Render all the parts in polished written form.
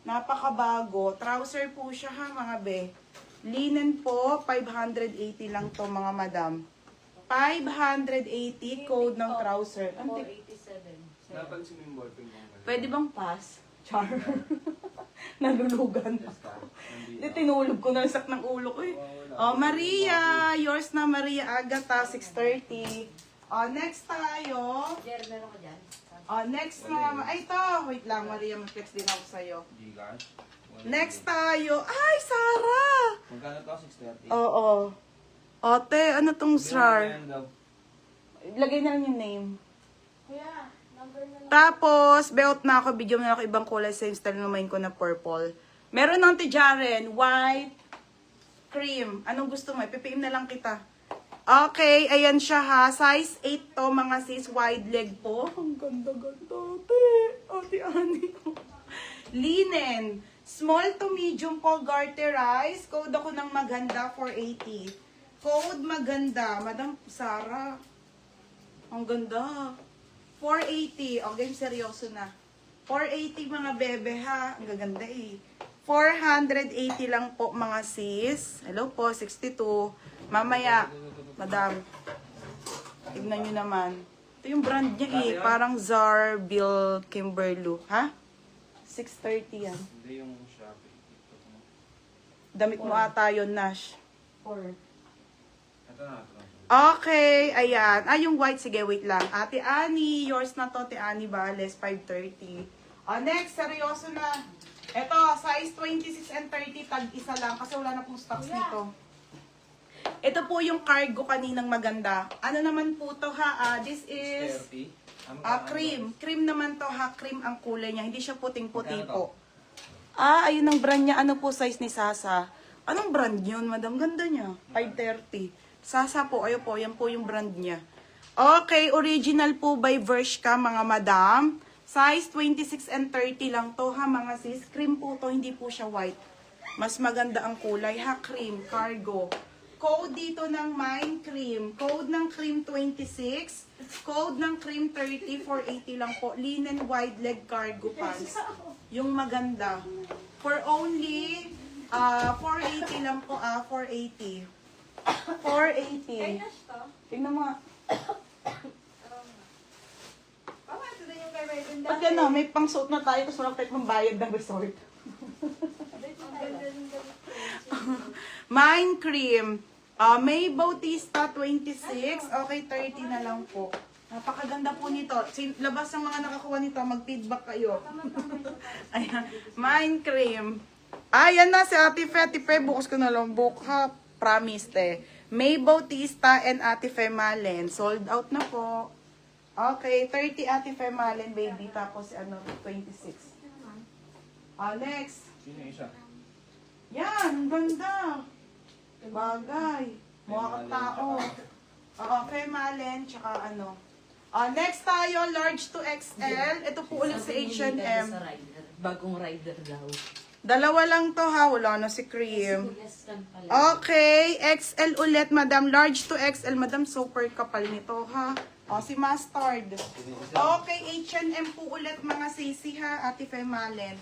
Napakabago. Trouser po siya ha mga be. Linen po, 580 lang to mga madam. 580 code ng trouser. 487. Napansin mo yung ballpen mo. Pwede bang pass? Char. Nalulugan ako. Hindi, tinulog ko na sak ng ulo ko eh. Oh, Maria. Yours na Maria Agata, 630. Oh, next tayo. Jer, meron ka dyan? Oh, next na. Ay, ito. Wait lang, Maria. Mag-flex din ako sa'yo. Gcash. Next tayo. Ay, Sarah! Magkano to? 630? Oo. Ote, ano tong star? Ayan daw. Lagay na lang yung name. Kuya, number na lang. Tapos, beot na ako. Bigyan mo na ako ibang kulay. Same style naman ko na purple. Meron ng tijaren. White. Cream. Anong gusto mo? Ipipim na lang kita. Okay, ayan siya ha. Size 8 to mga sis. Wide leg po. Ang ganda-ganda. Ate Ani. Linen. Small to medium po. Garterize. Code ako ng maganda. 480. Code maganda. Madam Sarah. Ang ganda. 480. O, game seryoso na. 480 mga bebe ha. Ang gaganda eh. 480 lang po mga sis. Hello po, 62. Mamaya, madam. Tignan nyo naman. Ito yung brand niya eh. Parang Zar Bill Kimberloo. Ha? 630 yan. Hindi yung Shopee. TikTok mo. Damit mo ata yun, Nash. Ito na. Okay, ayan. Ah, yung white, sige, wait lang. Ate Annie, yours na to, Ate Annie Bales, 530. Next, seryoso na. Ito, size 26 and 30, tag isa lang, kasi wala na pong stocks nito. Ito po yung cargo kaninang maganda. Ano naman po to ha? This is cream. Cream naman to ha, cream ang kulay niya. Hindi siya puting-puti po. Ayun ang brand niya. Ano po size ni Sasa? Anong brand yun, madam? Ganda niya. 530. Sasa po, ayun po, yan po yung brand niya. Okay, original po by Vershka, mga madam. Size 26 and 30 lang to ha, mga sis. Cream po to, hindi po siya white. Mas maganda ang kulay ha, cream, cargo. Code dito ng Mine Cream. Code ng Cream 26. Code ng Cream 30, 480 lang po. Linen wide leg cargo pants. Yung maganda. For only 480 lang po, 480. 480. Tingnan mo. Pag ano, may pang-suot na tayo, tapos wala tayo pang-bayad ng resort. Mine Cream. May Bautista 26. Okay, 30 na lang po. Napakaganda po nito. Labas ng mga nakakuha nito, mag-feedback kayo. Ayan. Mine Cream. Ayan na si Ate Fe. Ate Fe, bukas ko na lang book ha. Promise te. May Bautista and Ate Fe Malen. Sold out na po. Okay, 30 Ate Fe Malen, baby. Tapos 26. Next. Sino yung isa? Yan, ganda. Bagay. Mukha kang tao. Fe Malen, tsaka ano. Next tayo, large to XL. Ito po ulit sa H&M. Bagong rider daw. Dalawa lang to ha, wala na si Cream. Okay, XL ulit, madam. Large to XL, madam. Super kapal nito ha. Si Mustard. Okay, H&M po ulit mga sisi ha, Ate Fe Malen.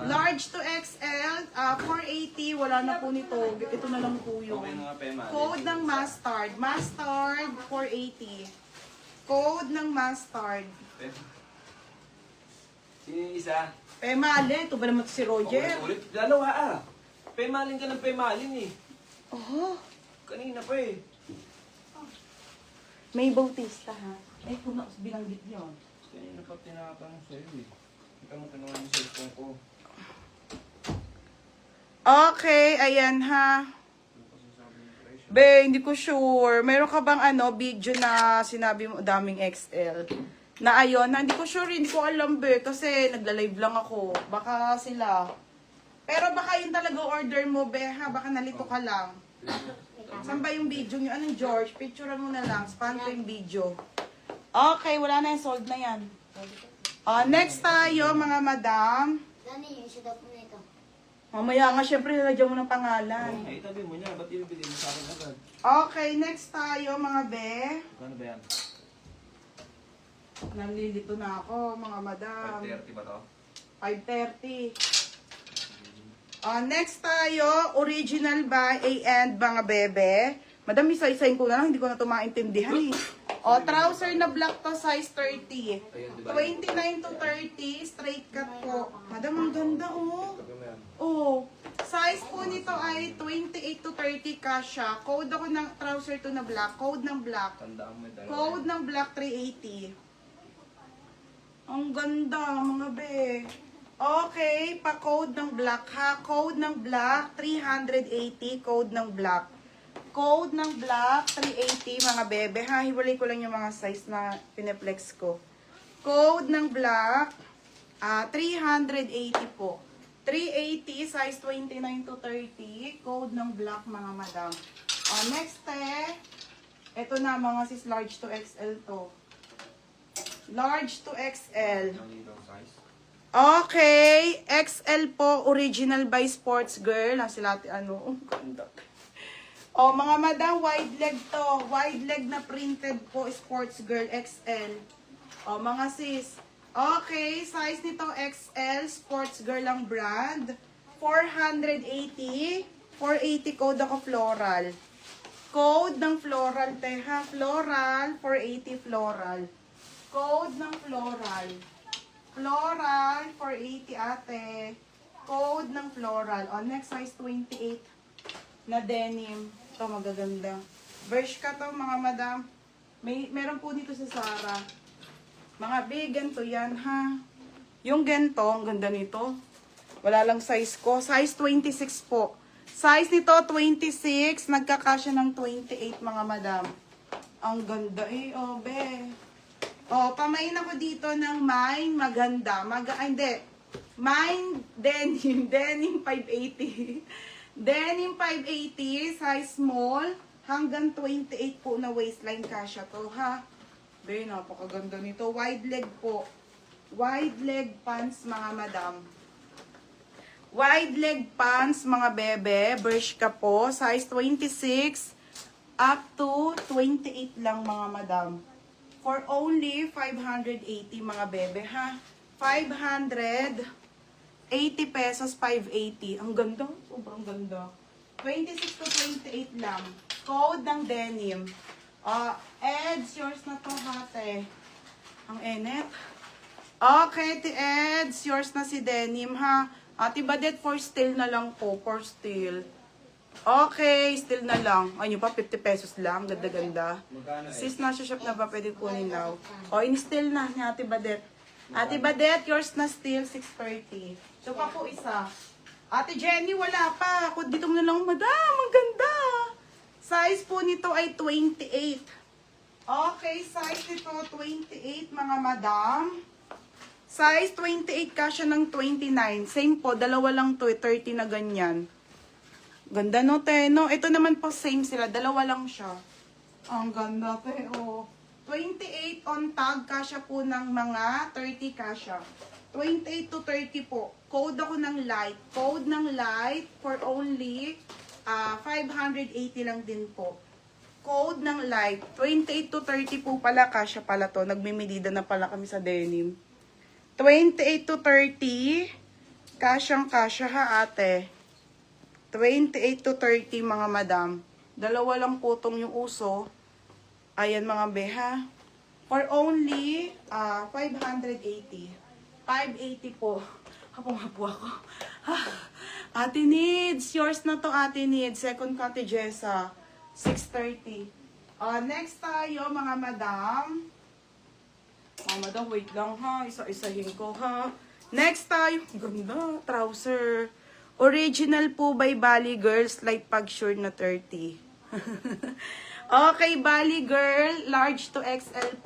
Large to XL, 480. Wala na po nito. Ito na lang po yun. Code ng Mustard. Mustard, 480. Code ng Mustard. Sino yung isa? Malen, ito ba naman si Roger? Ulit. Dalawa Pemalin ka ng Pemalin eh. Kanina pa eh. May Bautista ha. Ay, kung binanggit yun. Kanina pa tinatanong sa'yo eh. Kita mo tanungan yung cellphone ko. Okay, ayan ha. Be, hindi ko sure. Meron ka bang video na sinabi mo daming XL? Na ayun, hindi ko sure, hindi ko alam be. Kasi nagla-live lang ako. Baka sila. Pero baka yun talaga order mo be ha. Baka nalito ka lang. Saan ba yung video nyo? Anong George? Picturean mo na lang. Span ko yung video. Okay, wala na yan. Sold na yan. Next tayo, mga madam. Nani, yung isa daw po na ito. Mamaya nga, syempre, nalagyan mo ng pangalan. Ay, tabi mo niya. Ba't ibibigay mo sa akin agad? Okay, next tayo, mga be. Ano ba yan? Nalilito na ako, mga madam. 5:30 ba to? 5:30. Next tayo, original by A&, mga bebe. Madam, isa-isahin ko na lang, hindi ko na ito maintindihan eh. Trouser na black to, size 30. 29 to 30, straight cut po. Madam, ang ganda size po nito ay 28 to 30 kasha. Code ako ng trouser to na black. Code ng black. Code ng black 380. Ang ganda, mga be. Okay, pa-code ng black ha. Code ng black 380. Code ng black. Code ng black 380, mga bebe ha. Hiwalay ko lang yung mga size na pineplex ko. Code ng black 380 po. 380, size 29 to 30. Code ng black, mga madam. Next ito na mga sis, large to XL to. Large to XL. Okay, XL po, original by Sports Girl. Sila ang ganda. Mga madam, wide leg to. Wide leg na printed po, Sports Girl XL. Mga sis. Okay, size nito XL, Sports Girl ang brand. 480. 480 code ako floral. Code ng floral, teha. Floral, 480 floral. Code ng floral. Floral, 480 ate. Code ng floral. Next size 28 na denim. Ito magaganda. Verge ka to, mga madam. Meron po dito sa Zara. Mga big, ganito yan ha. Yung ganito, ang ganda nito. Wala lang size ko. Size 26 po. Size nito 26. Nagkakasya ng 28, mga madam. Ang ganda be. Pamain ako dito ng mine. Maganda. Hindi. Mine denim. Denim 580. Denim 580. Size small. Hanggang 28 po na waistline kasya to ha. Napakaganda nito. Wide leg po. Wide leg pants, mga madam. Wide leg pants, mga bebe. Bershka po. Size 26 up to 28 lang, mga madam. For only 580, mga bebe, ha? 580 pesos, 580. Ang ganda. Sobrang ganda. 26 to 28 lang. Code ng denim. Eds, yours na to, hate. Ang enet. Okay, Eds, yours na si denim, ha. Ate Badet, for steel na lang po. For steel. Okay, steel na lang. Ayun pa, 50 pesos lang. Ganda-ganda. Sis, nasa shop na ba? Pwede kunin now. In-steel na ni Ate Badet. Ate Badet, yours na steel, 630. So pa po isa. Ate Jenny, wala pa. Dito mo na lang, madam. Ang ganda. Size po nito ay 28. Okay, size nito 28, mga madam. Size 28 kasya ng 29. Same po, dalawa lang to, 30 na ganyan. Ganda no, te, no? Ito naman po, same sila, dalawa lang siya. Ang ganda, te, 28 on tag, kasya po ng mga 30 kasya. 28 to 30 po. Code ako ng light. Code ng light for only 580 lang din po. Code ng light. 28 to 30 po pala. Kasya pala to. Nagmimedida na pala kami sa denim. 28 to 30. Kasyang kasya ha, ate. 28 to 30, mga madam. Dalawa lang po tong yung uso. Ayan, mga beha. For only 580. 580 po. Hapong-hapo ako. Ate Needs, yours na to, Ate Needs. Second Ate Jessa, 630. Next tayo, mga madam. Mga madam, wait lang ha. Isa-isahin ko ha. Next tayo, ganda, trouser. Original po by Bali Girls, light pag short na 30. Okay, Bali Girl, large to XL po.